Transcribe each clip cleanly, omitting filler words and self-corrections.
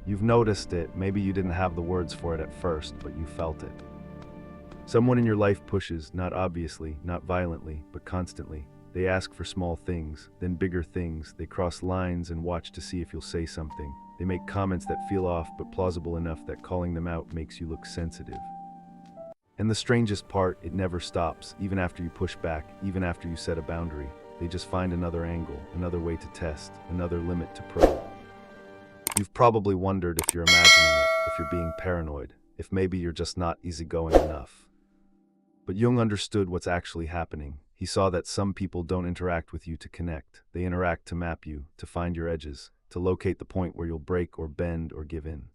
You've noticed it, maybe you didn't have the words for it at first, but you felt it. Someone in your life pushes, not obviously, not violently, but constantly. They ask for small things, then bigger things. They cross lines and watch to see if you'll say something. They make comments that feel off but plausible enough that calling them out makes you look sensitive. And the strangest part, it never stops, even after you push back, even after you set a boundary. They just find another angle, another way to test, another limit to probe. You've probably wondered if you're imagining it, if you're being paranoid, if maybe you're just not easygoing enough. But Jung understood what's actually happening. He saw that some people don't interact with you to connect. They interact to map you, to find your edges, to locate the point where you'll break or bend or give in.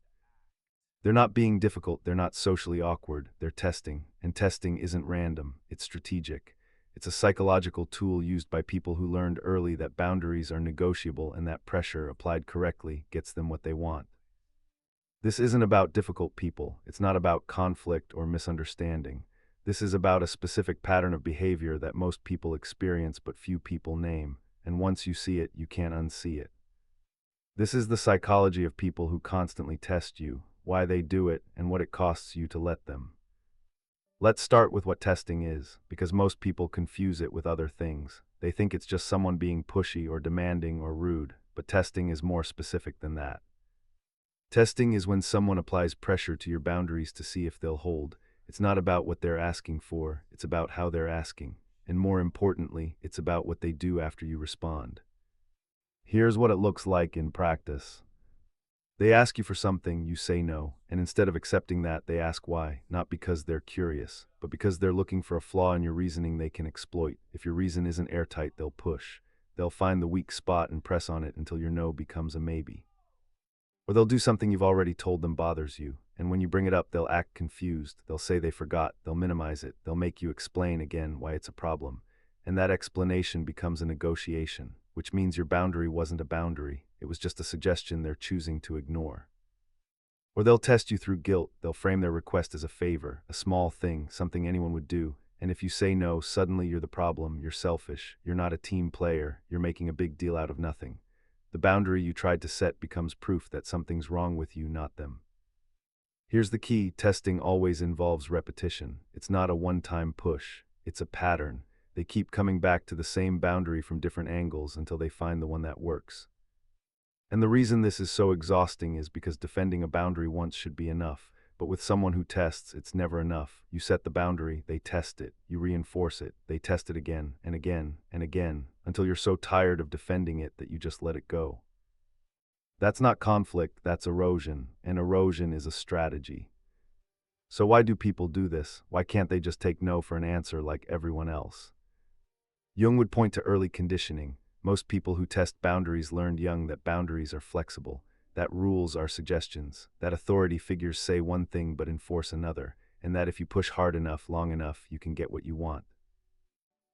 They're not being difficult, they're not socially awkward, they're testing. And testing isn't random, it's strategic. It's a psychological tool used by people who learned early that boundaries are negotiable and that pressure, applied correctly, gets them what they want. This isn't about difficult people. It's not about conflict or misunderstanding. This is about a specific pattern of behavior that most people experience but few people name, and once you see it, you can't unsee it. This is the psychology of people who constantly test you, why they do it, and what it costs you to let them. Let's start with what testing is, because most people confuse it with other things. They think it's just someone being pushy or demanding or rude, but testing is more specific than that. Testing is when someone applies pressure to your boundaries to see if they'll hold. It's not about what they're asking for, it's about how they're asking. And more importantly, it's about what they do after you respond. Here's what it looks like in practice. They ask you for something, you say no, and instead of accepting that, they ask why, not because they're curious, but because they're looking for a flaw in your reasoning they can exploit. If your reason isn't airtight, they'll push. They'll find the weak spot and press on it until your no becomes a maybe. Or they'll do something you've already told them bothers you, and when you bring it up, they'll act confused, they'll say they forgot, they'll minimize it, they'll make you explain again why it's a problem. And that explanation becomes a negotiation, which means your boundary wasn't a boundary, it was just a suggestion they're choosing to ignore. Or they'll test you through guilt, they'll frame their request as a favor, a small thing, something anyone would do, and if you say no, suddenly you're the problem, you're selfish, you're not a team player, you're making a big deal out of nothing. The boundary you tried to set becomes proof that something's wrong with you, not them. Here's the key, testing always involves repetition. It's not a one-time push, it's a pattern. They keep coming back to the same boundary from different angles until they find the one that works. And the reason this is so exhausting is because defending a boundary once should be enough, but with someone who tests, it's never enough. You set the boundary, they test it, you reinforce it, they test it again and again and again, until you're so tired of defending it that you just let it go. That's not conflict, that's erosion, and erosion is a strategy. So why do people do this? Why can't they just take no for an answer like everyone else? Jung would point to early conditioning. Most people who test boundaries learned young that boundaries are flexible, that rules are suggestions, that authority figures say one thing but enforce another, and that if you push hard enough, long enough, you can get what you want.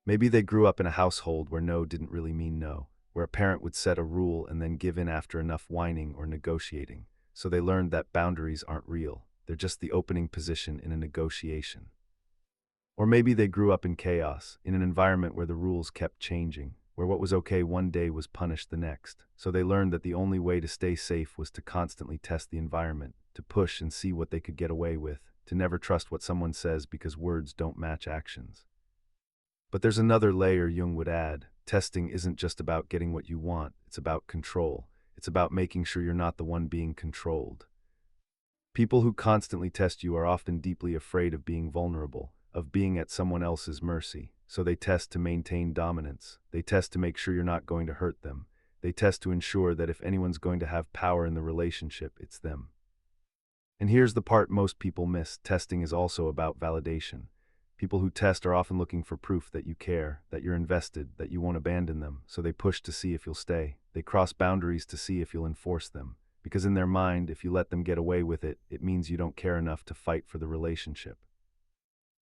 Maybe they grew up in a household where no didn't really mean no, where a parent would set a rule and then give in after enough whining or negotiating, so they learned that boundaries aren't real, they're just the opening position in a negotiation. Or maybe they grew up in chaos, in an environment where the rules kept changing, where what was okay one day was punished the next, so they learned that the only way to stay safe was to constantly test the environment, to push and see what they could get away with, to never trust what someone says because words don't match actions. But there's another layer Jung would add. Testing isn't just about getting what you want, it's about control. It's about making sure you're not the one being controlled. People who constantly test you are often deeply afraid of being vulnerable, of being at someone else's mercy, so they test to maintain dominance. They test to make sure you're not going to hurt them. They test to ensure that if anyone's going to have power in the relationship, it's them. And here's the part most people miss. Testing is also about validation. People who test are often looking for proof that you care, that you're invested, that you won't abandon them, so they push to see if you'll stay. They cross boundaries to see if you'll enforce them. Because in their mind, if you let them get away with it, it means you don't care enough to fight for the relationship.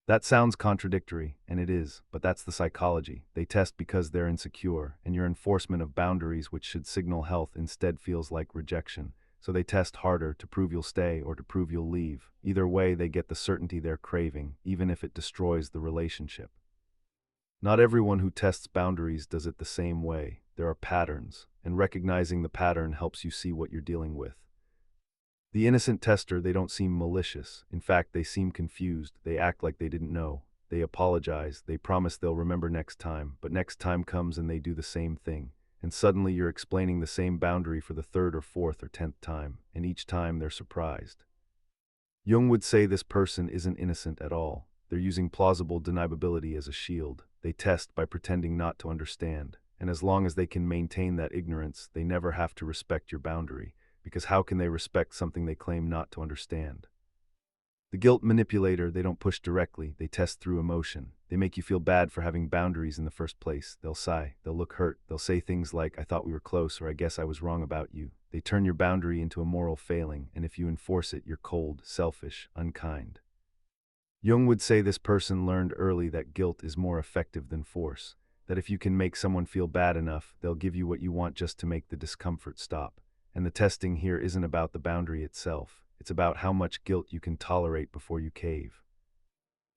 That sounds contradictory, and it is, but that's the psychology. They test because they're insecure, and your enforcement of boundaries, which should signal health, instead feels like rejection. So they test harder to prove you'll stay or to prove you'll leave. Either way, they get the certainty they're craving, even if it destroys the relationship. Not everyone who tests boundaries does it the same way. There are patterns, and recognizing the pattern helps you see what you're dealing with. The innocent tester, they don't seem malicious. In fact, they seem confused. They act like they didn't know. They apologize. They promise they'll remember next time, but next time comes and they do the same thing. And suddenly you're explaining the same boundary for the third or fourth or 10th time, and each time they're surprised. Jung would say this person isn't innocent at all. They're using plausible deniability as a shield. They test by pretending not to understand. And as long as they can maintain that ignorance, they never have to respect your boundary, because how can they respect something they claim not to understand? The guilt manipulator, they don't push directly, they test through emotion. They make you feel bad for having boundaries in the first place. They'll sigh, they'll look hurt, they'll say things like, I thought we were close, or I guess I was wrong about you. They turn your boundary into a moral failing, and if you enforce it, you're cold, selfish, unkind. Jung would say this person learned early that guilt is more effective than force, that if you can make someone feel bad enough, they'll give you what you want just to make the discomfort stop. And the testing here isn't about the boundary itself. It's about how much guilt you can tolerate before you cave.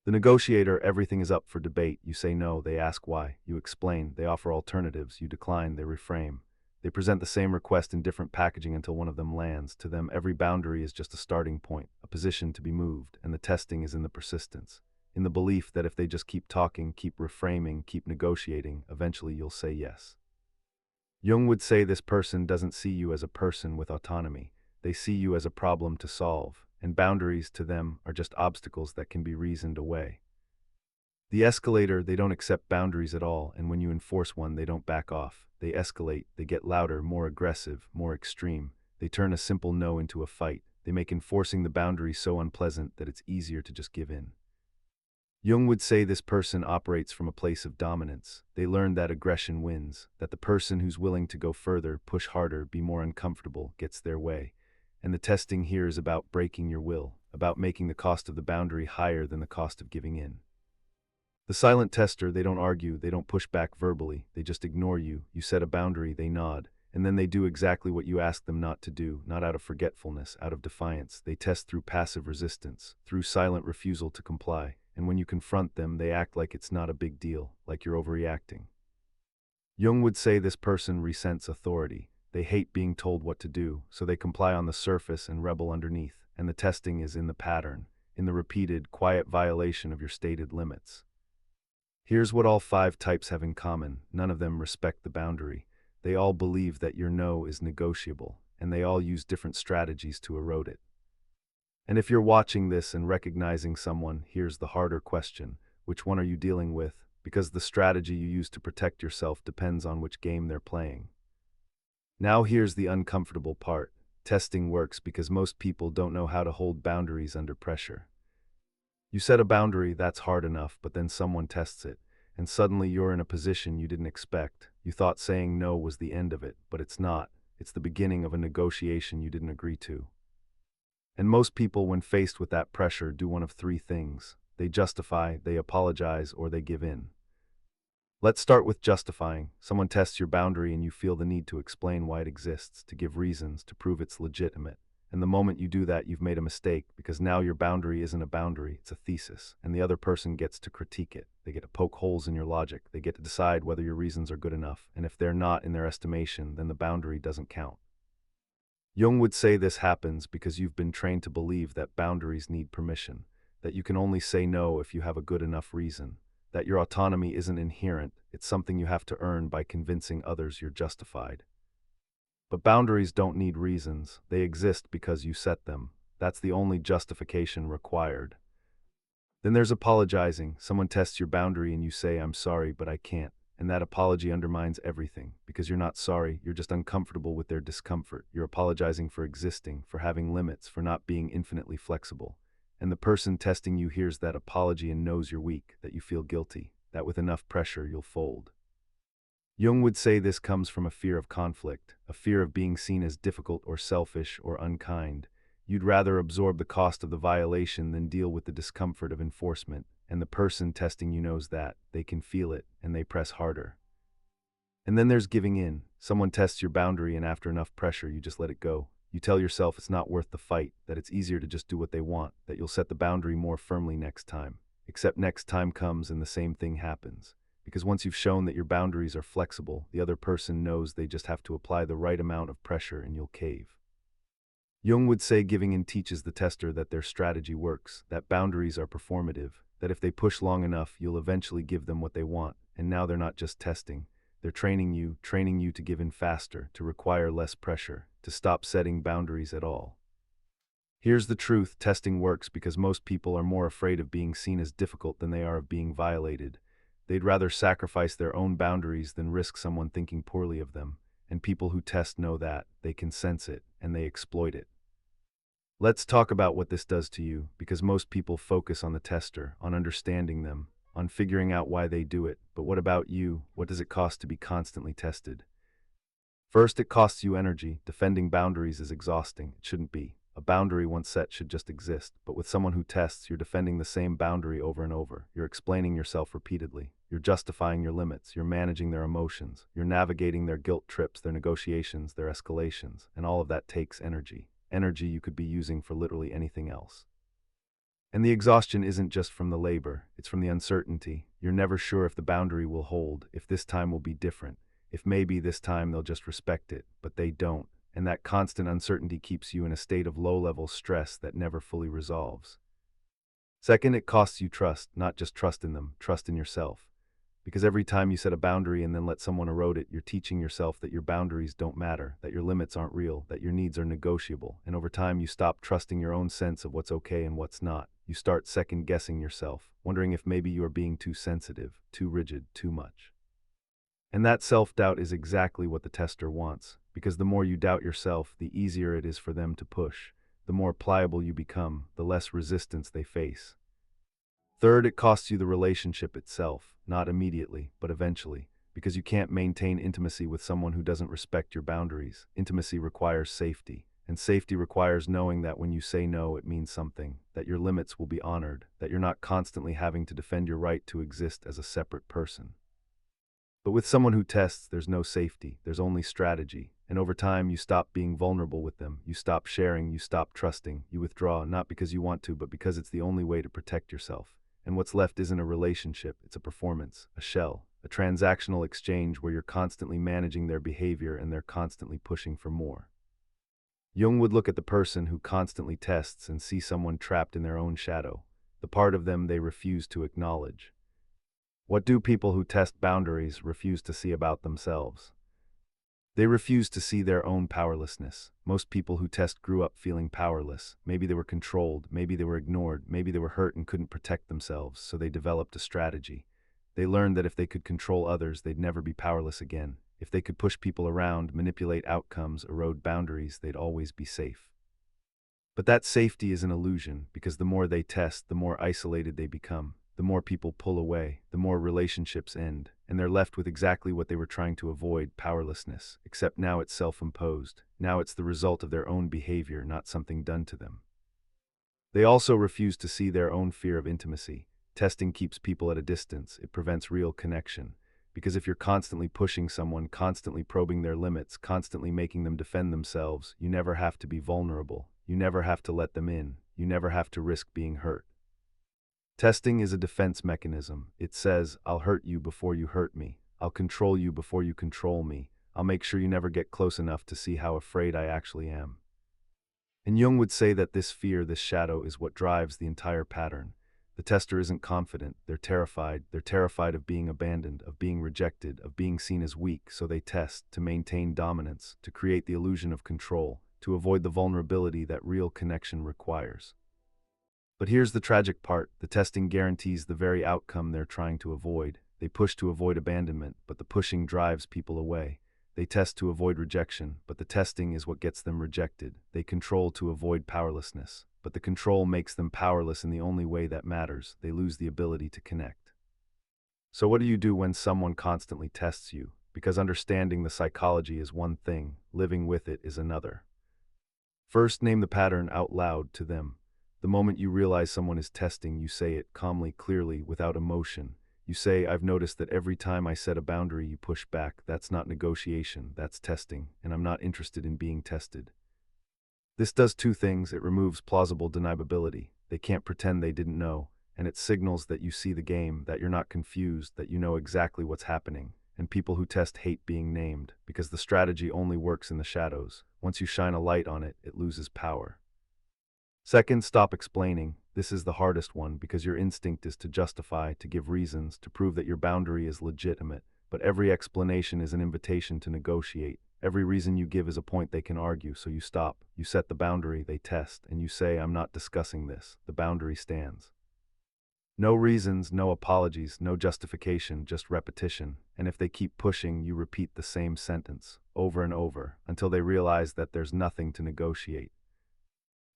The negotiator, everything is up for debate. You say no, they ask why. You explain, they offer alternatives. You decline, they reframe. They present the same request in different packaging until one of them lands. To them, every boundary is just a starting point, a position to be moved, and the testing is in the persistence, in the belief that if they just keep talking, keep reframing, keep negotiating, eventually you'll say yes. Jung would say this person doesn't see you as a person with autonomy. They see you as a problem to solve, and boundaries to them are just obstacles that can be reasoned away. The escalator, they don't accept boundaries at all, and when you enforce one, they don't back off. They escalate, they get louder, more aggressive, more extreme. They turn a simple no into a fight. They make enforcing the boundary so unpleasant that it's easier to just give in. Jung would say this person operates from a place of dominance. They learn that aggression wins, that the person who's willing to go further, push harder, be more uncomfortable, gets their way. And the testing here is about breaking your will, about making the cost of the boundary higher than the cost of giving in. The silent tester, they don't argue, they don't push back verbally, they just ignore you. You set a boundary, they nod, and then they do exactly what you ask them not to do, not out of forgetfulness, out of defiance. They test through passive resistance, through silent refusal to comply, and when you confront them, they act like it's not a big deal, like you're overreacting. Jung would say this person resents authority. They hate being told what to do, so they comply on the surface and rebel underneath, and the testing is in the pattern, in the repeated, quiet violation of your stated limits. Here's what all 5 types have in common. None of them respect the boundary. They all believe that your no is negotiable, and they all use different strategies to erode it. And if you're watching this and recognizing someone, here's the harder question. Which one are you dealing with? Because the strategy you use to protect yourself depends on which game they're playing. Now here's the uncomfortable part. Testing works because most people don't know how to hold boundaries under pressure. You set a boundary, that's hard enough, but then someone tests it, and suddenly you're in a position you didn't expect. You thought saying no was the end of it, but it's not. It's the beginning of a negotiation you didn't agree to. And most people, when faced with that pressure, do one of 3 things. They justify, they apologize, or they give in. Let's start with justifying. Someone tests your boundary and you feel the need to explain why it exists, to give reasons, to prove it's legitimate. And the moment you do that, you've made a mistake, because now your boundary isn't a boundary, it's a thesis, and the other person gets to critique it. They get to poke holes in your logic. They get to decide whether your reasons are good enough, and if they're not in their estimation, then the boundary doesn't count. Jung would say this happens because you've been trained to believe that boundaries need permission, that you can only say no if you have a good enough reason, that your autonomy isn't inherent, it's something you have to earn by convincing others you're justified. But boundaries don't need reasons, they exist because you set them. That's the only justification required. Then there's apologizing. Someone tests your boundary and you say, I'm sorry, but I can't. And that apology undermines everything, because you're not sorry, you're just uncomfortable with their discomfort. You're apologizing for existing, for having limits, for not being infinitely flexible. And the person testing you hears that apology and knows you're weak, that you feel guilty, that with enough pressure you'll fold. Jung would say this comes from a fear of conflict, a fear of being seen as difficult or selfish or unkind. You'd rather absorb the cost of the violation than deal with the discomfort of enforcement, and the person testing you knows that. They can feel it, and they press harder. And then there's giving in. Someone tests your boundary and after enough pressure you just let it go. You tell yourself it's not worth the fight, that it's easier to just do what they want, that you'll set the boundary more firmly next time. Except next time comes and the same thing happens. Because once you've shown that your boundaries are flexible, the other person knows they just have to apply the right amount of pressure and you'll cave. Jung would say giving in teaches the tester that their strategy works, that boundaries are performative, that if they push long enough, you'll eventually give them what they want. And now they're not just testing, they're training you to give in faster, to require less pressure, to stop setting boundaries at all. Here's the truth: testing works because most people are more afraid of being seen as difficult than they are of being violated. They'd rather sacrifice their own boundaries than risk someone thinking poorly of them. And people who test know that, they can sense it, and they exploit it. Let's talk about what this does to you, because most people focus on the tester, on understanding them, on figuring out why they do it. But what about you? What does it cost to be constantly tested? First, it costs you energy. Defending boundaries is exhausting. It shouldn't be. A boundary once set should just exist. But with someone who tests, you're defending the same boundary over and over. You're explaining yourself repeatedly. You're justifying your limits. You're managing their emotions. You're navigating their guilt trips, their negotiations, their escalations. And all of that takes energy. Energy you could be using for literally anything else. And the exhaustion isn't just from the labor, it's from the uncertainty. You're never sure if the boundary will hold, if this time will be different, if maybe this time they'll just respect it, but they don't. And that constant uncertainty keeps you in a state of low-level stress that never fully resolves. Second, it costs you trust, not just trust in them, trust in yourself. Because every time you set a boundary and then let someone erode it, you're teaching yourself that your boundaries don't matter, that your limits aren't real, that your needs are negotiable. And over time, you stop trusting your own sense of what's okay and what's not. You start second-guessing yourself, wondering if maybe you are being too sensitive, too rigid, too much. And that self-doubt is exactly what the tester wants, because the more you doubt yourself, the easier it is for them to push. The more pliable you become, the less resistance they face. Third, it costs you the relationship itself, not immediately, but eventually, because you can't maintain intimacy with someone who doesn't respect your boundaries. Intimacy requires safety, and safety requires knowing that when you say no, it means something, that your limits will be honored, that you're not constantly having to defend your right to exist as a separate person. But with someone who tests, there's no safety, there's only strategy. And over time, you stop being vulnerable with them, you stop sharing, you stop trusting, you withdraw, not because you want to, but because it's the only way to protect yourself. And what's left isn't a relationship, it's a performance, a shell, a transactional exchange where you're constantly managing their behavior and they're constantly pushing for more. Jung would look at the person who constantly tests and see someone trapped in their own shadow, the part of them they refuse to acknowledge. What do people who test boundaries refuse to see about themselves? They refuse to see their own powerlessness. Most people who test grew up feeling powerless. Maybe they were controlled, maybe they were ignored, maybe they were hurt and couldn't protect themselves, so they developed a strategy. They learned that if they could control others, they'd never be powerless again. If they could push people around, manipulate outcomes, erode boundaries, they'd always be safe. But that safety is an illusion, because the more they test, the more isolated they become. The more people pull away, the more relationships end, and they're left with exactly what they were trying to avoid: powerlessness. Except now it's self-imposed. Now it's the result of their own behavior, not something done to them. They also refuse to see their own fear of intimacy. Testing keeps people at a distance. It prevents real connection. Because if you're constantly pushing someone, constantly probing their limits, constantly making them defend themselves, you never have to be vulnerable. You never have to let them in. You never have to risk being hurt. Testing is a defense mechanism. It says, I'll hurt you before you hurt me. I'll control you before you control me. I'll make sure you never get close enough to see how afraid I actually am. And Jung would say that this fear, this shadow, is what drives the entire pattern. The tester isn't confident. They're terrified. They're terrified of being abandoned, of being rejected, of being seen as weak, so they test to maintain dominance, to create the illusion of control, to avoid the vulnerability that real connection requires. But here's the tragic part: the testing guarantees the very outcome they're trying to avoid. They push to avoid abandonment, but the pushing drives people away. They test to avoid rejection, but the testing is what gets them rejected. They control to avoid powerlessness, but the control makes them powerless in the only way that matters. They lose the ability to connect. So what do you do when someone constantly tests you? Because understanding the psychology is one thing, living with it is another. First, name the pattern out loud to them. The moment you realize someone is testing, you say it calmly, clearly, without emotion. You say, I've noticed that every time I set a boundary, you push back. That's not negotiation, that's testing, and I'm not interested in being tested. This does two things. It removes plausible deniability. They can't pretend they didn't know, and it signals that you see the game, that you're not confused, that you know exactly what's happening. and people who test hate being named, because the strategy only works in the shadows. Once you shine a light on it, it loses power. Second, stop explaining. This is the hardest one because your instinct is to justify, to give reasons, to prove that your boundary is legitimate. But every explanation is an invitation to negotiate. Every reason you give is a point they can argue, so you stop. You set the boundary, they test, and you say, I'm not discussing this. The boundary stands. No reasons, no apologies, no justification, just repetition. And if they keep pushing, you repeat the same sentence over and over until they realize that there's nothing to negotiate.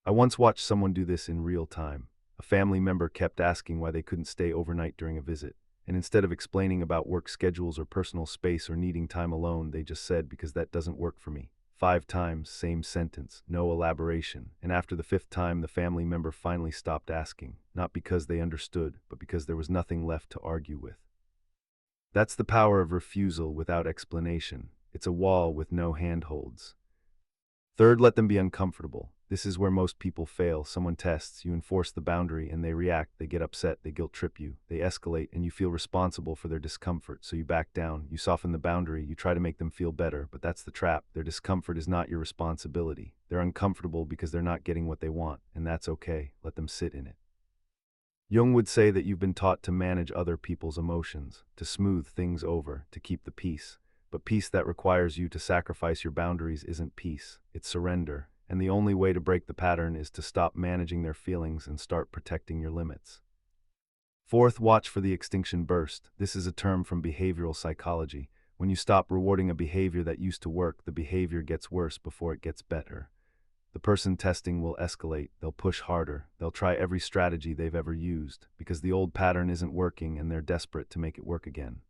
I once watched someone do this in real time. A family member kept asking why they couldn't stay overnight during a visit, and instead of explaining about work schedules or personal space or needing time alone, they just said, because that doesn't work for me. 5 times, same sentence, no elaboration, and after the 5th time the family member finally stopped asking, not because they understood, but because there was nothing left to argue with. That's the power of refusal without explanation. It's a wall with no handholds. Third, let them be uncomfortable. This is where most people fail. Someone tests, you enforce the boundary, and they react, they get upset, they guilt trip you, they escalate, and you feel responsible for their discomfort, so you back down, you soften the boundary, you try to make them feel better, but that's the trap. Their discomfort is not your responsibility. They're uncomfortable because they're not getting what they want, and that's okay. Let them sit in it. Jung would say that you've been taught to manage other people's emotions, to smooth things over, to keep the peace. But peace that requires you to sacrifice your boundaries isn't peace, it's surrender. And the only way to break the pattern is to stop managing their feelings and start protecting your limits. Fourth, watch for the extinction burst. This is a term from behavioral psychology. When you stop rewarding a behavior that used to work, the behavior gets worse before it gets better. The person testing will escalate, they'll push harder, they'll try every strategy they've ever used, because the old pattern isn't working and they're desperate to make it work again.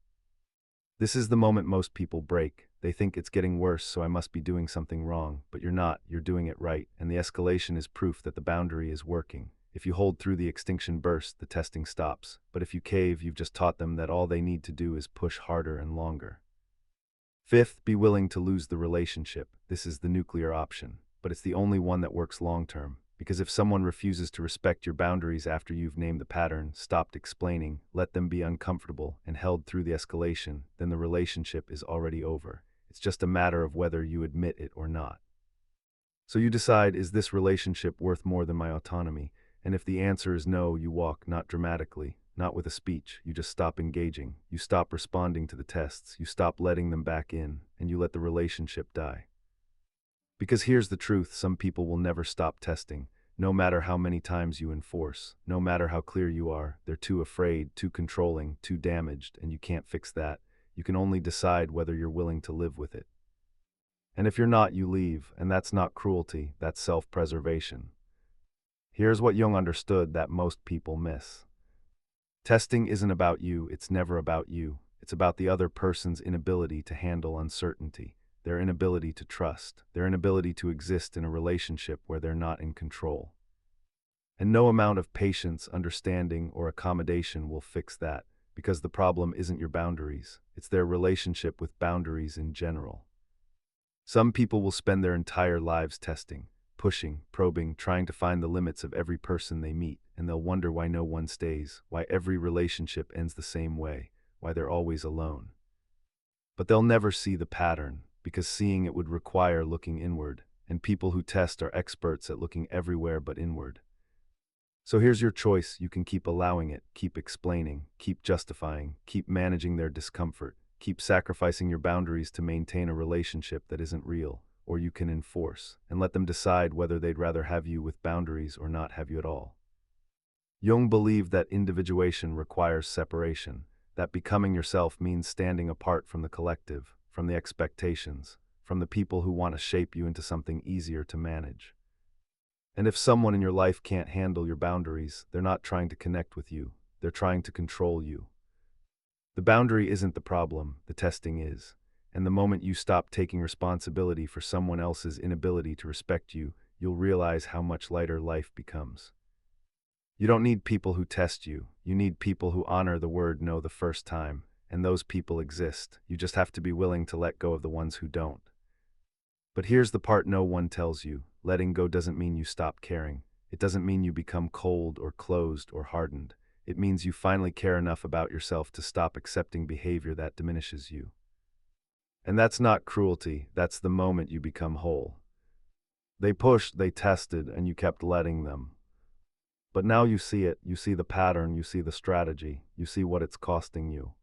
This is the moment most people break. They think it's getting worse, so I must be doing something wrong. But you're not, you're doing it right, and the escalation is proof that the boundary is working. If you hold through the extinction burst, the testing stops. But if you cave, you've just taught them that all they need to do is push harder and longer. Fifth, be willing to lose the relationship. This is the nuclear option, but it's the only one that works long-term. Because if someone refuses to respect your boundaries after you've named the pattern, stopped explaining, let them be uncomfortable, and held through the escalation, then the relationship is already over. It's just a matter of whether you admit it or not. So you decide, is this relationship worth more than my autonomy? And if the answer is no, you walk, not dramatically, not with a speech. You just stop engaging. You stop responding to the tests. You stop letting them back in, and you let the relationship die. Because here's the truth, some people will never stop testing, no matter how many times you enforce, no matter how clear you are. They're too afraid, too controlling, too damaged, and you can't fix that. You can only decide whether you're willing to live with it. And if you're not, you leave, and that's not cruelty, that's self-preservation. Here's what Jung understood that most people miss. Testing isn't about you, it's never about you. It's about the other person's inability to handle uncertainty. Their inability to trust, their inability to exist in a relationship where they're not in control. And no amount of patience, understanding, or accommodation will fix that, because the problem isn't your boundaries, it's their relationship with boundaries in general. Some people will spend their entire lives testing, pushing, probing, trying to find the limits of every person they meet, and they'll wonder why no one stays, why every relationship ends the same way, why they're always alone. But they'll never see the pattern, because seeing it would require looking inward, and people who test are experts at looking everywhere but inward. So here's your choice. You can keep allowing it, keep explaining, keep justifying, keep managing their discomfort, keep sacrificing your boundaries to maintain a relationship that isn't real, or you can enforce, and let them decide whether they'd rather have you with boundaries or not have you at all. Jung believed that individuation requires separation, that becoming yourself means standing apart from the collective, from the expectations, from the people who want to shape you into something easier to manage. And if someone in your life can't handle your boundaries, they're not trying to connect with you, they're trying to control you. The boundary isn't the problem, the testing is. And the moment you stop taking responsibility for someone else's inability to respect you, you'll realize how much lighter life becomes. You don't need people who test you, you need people who honor the word no the first time. And those people exist. You just have to be willing to let go of the ones who don't. But here's the part no one tells you. Letting go doesn't mean you stop caring. It doesn't mean you become cold or closed or hardened. It means you finally care enough about yourself to stop accepting behavior that diminishes you. And that's not cruelty, that's the moment you become whole. They pushed, they tested, and you kept letting them. But now you see it, you see the pattern, you see the strategy, you see what it's costing you.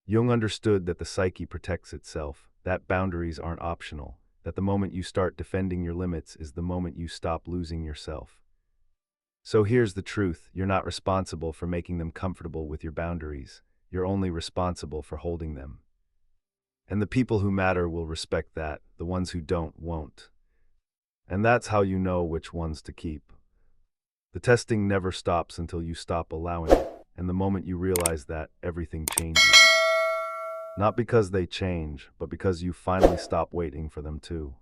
Jung understood that the psyche protects itself, that boundaries aren't optional, that the moment you start defending your limits is the moment you stop losing yourself. So here's the truth, you're not responsible for making them comfortable with your boundaries, you're only responsible for holding them. And the people who matter will respect that, the ones who don't won't. And that's how you know which ones to keep. The testing never stops until you stop allowing it, and the moment you realize that, everything changes. Not because they change, but because you finally stop waiting for them to.